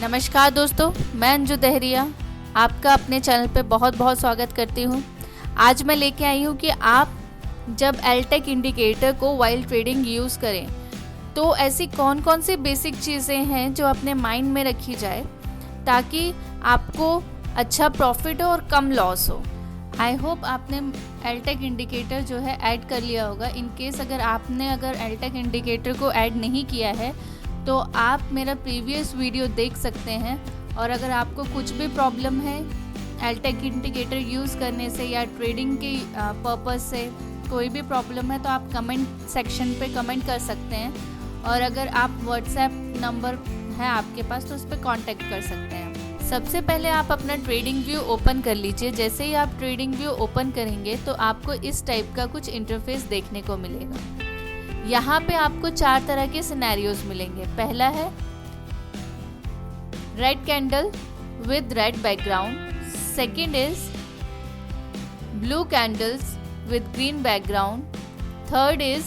नमस्कार दोस्तों, मैं अंजू दहरिया आपका अपने चैनल पे बहुत बहुत स्वागत करती हूँ। आज मैं लेके आई हूँ कि आप जब एलटेक इंडिकेटर को वाइल ट्रेडिंग यूज़ करें तो ऐसी कौन कौन सी बेसिक चीज़ें हैं जो अपने माइंड में रखी जाए ताकि आपको अच्छा प्रॉफिट हो और कम लॉस हो। आई होप आपने एलटेक इंडिकेटर जो है ऐड कर लिया होगा। इन केस अगर एलटेक इंडिकेटर को ऐड नहीं किया है तो आप मेरा प्रीवियस वीडियो देख सकते हैं। और अगर आपको कुछ भी प्रॉब्लम है एलटेक इंडिकेटर यूज़ करने से या ट्रेडिंग के पर्पस से कोई भी प्रॉब्लम है तो आप कमेंट सेक्शन पे कमेंट कर सकते हैं। और अगर आप व्हाट्सएप नंबर है आपके पास तो उस पर कांटेक्ट कर सकते हैं। सबसे पहले आप अपना ट्रेडिंग व्यू ओपन कर लीजिए। जैसे ही आप ट्रेडिंग व्यू ओपन करेंगे तो आपको इस टाइप का कुछ इंटरफेस देखने को मिलेगा। यहाँ पे आपको 4 तरह के सिनेरियोज मिलेंगे। पहला है red candle with red background, second is blue candles with green background, third is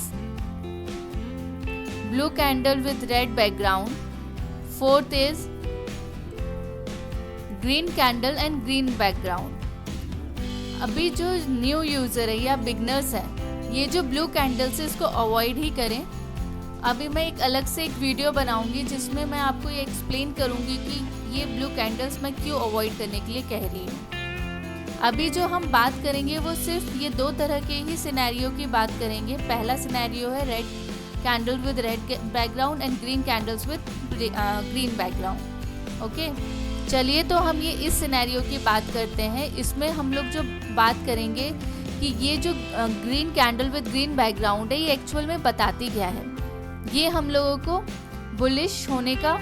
blue candle with red background, fourth is green candle and green background. अभी जो न्यू यूजर है या बिगनर्स है ये जो ब्लू कैंडल्स है इसको avoid ही करें। अभी मैं एक अलग से एक वीडियो बनाऊंगी जिसमें मैं आपको ये एक्सप्लेन करूंगी कि ये ब्लू कैंडल्स मैं क्यों अवॉइड करने के लिए कह रही हूँ। अभी जो हम बात करेंगे वो सिर्फ ये 2 तरह के ही सिनेरियो की बात करेंगे। पहला सिनेरियो है red candle with red background and green candles with green background. Okay, चलिए तो हम ये इस सिनेरियो की बात करते हैं। इसमें हम लोग जो बात करेंगे कि ये जो green candle with green background है ये एक्चुअल में बताती क्या है। ये हम लोगों को बुलिश होने का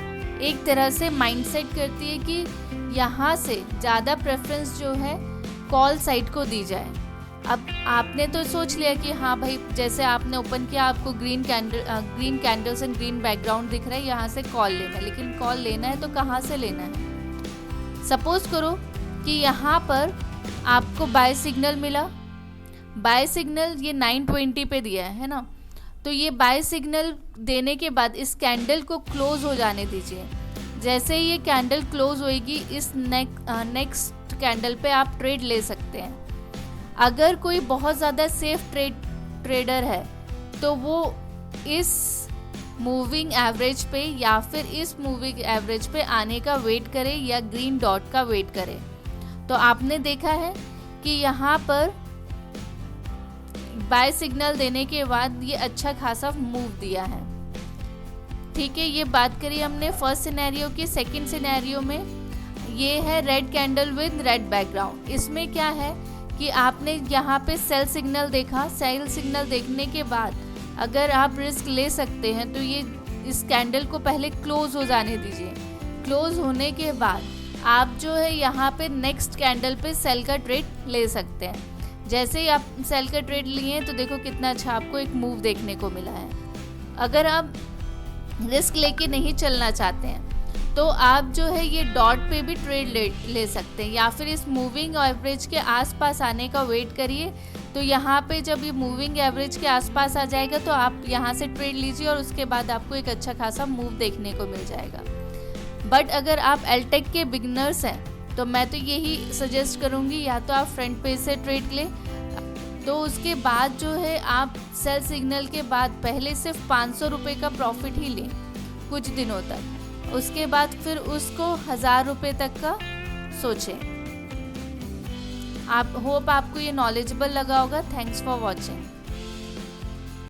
एक तरह से माइंडसेट करती है कि यहाँ से ज़्यादा प्रेफरेंस जो है कॉल साइड को दी जाए। अब आपने तो सोच लिया कि हाँ भाई, जैसे आपने ओपन किया आपको green candles and green background दिख रहा है, यहाँ से कॉल लेना है। लेकिन कॉल लेना है तो कहाँ से लेना है? सपोज करो कि यहाँ पर आपको बाय सिग्नल मिला। बाय सिग्नल ये 920 पे दिया है ना, तो ये बाय सिग्नल देने के बाद इस कैंडल को क्लोज हो जाने दीजिए। जैसे ही ये कैंडल क्लोज होएगी इस नेक्स्ट कैंडल पे आप ट्रेड ले सकते हैं। अगर कोई बहुत ज़्यादा सेफ ट्रेडर है तो वो इस मूविंग एवरेज पे या फिर इस मूविंग एवरेज पे आने का वेट करे या ग्रीन डॉट का वेट करे। तो आपने देखा है कि यहाँ पर बाय सिग्नल देने के बाद ये अच्छा खासा मूव दिया है। ठीक है, ये बात करी हमने फर्स्ट सिनेरियो की। सेकंड सिनेरियो में ये है red candle with red background. इसमें क्या है कि आपने यहाँ पे सेल सिग्नल देखा। सेल सिग्नल देखने के बाद अगर आप रिस्क ले सकते हैं तो ये इस कैंडल को पहले क्लोज हो जाने दीजिए। क्लोज होने के बाद आप जो है यहाँ पे नेक्स्ट कैंडल पे सेल का ट्रेड ले सकते हैं। जैसे ही आप सेल का ट्रेड लिए तो देखो कितना अच्छा आपको एक मूव देखने को मिला है। अगर आप रिस्क लेके नहीं चलना चाहते हैं तो आप जो है ये डॉट पे भी ट्रेड ले सकते हैं या फिर इस मूविंग एवरेज के आसपास आने का वेट करिए। तो यहाँ पे जब ये मूविंग एवरेज के आसपास आ जाएगा तो आप यहाँ से ट्रेड लीजिए और उसके बाद आपको एक अच्छा खासा मूव देखने को मिल जाएगा। बट अगर आप एलटेक के बिगनर्स हैं तो मैं तो यही सजेस्ट करूँगी या तो आप फ्रंट पेज से ट्रेड लें। तो उसके बाद जो है आप सेल सिग्नल के बाद पहले सिर्फ 500 रुपये का प्रॉफिट ही लें कुछ दिनों तक। उसके बाद फिर उसको 1000 रुपये तक का सोचें। आप होप आपको ये नॉलेजेबल लगा होगा। Thanks for watching.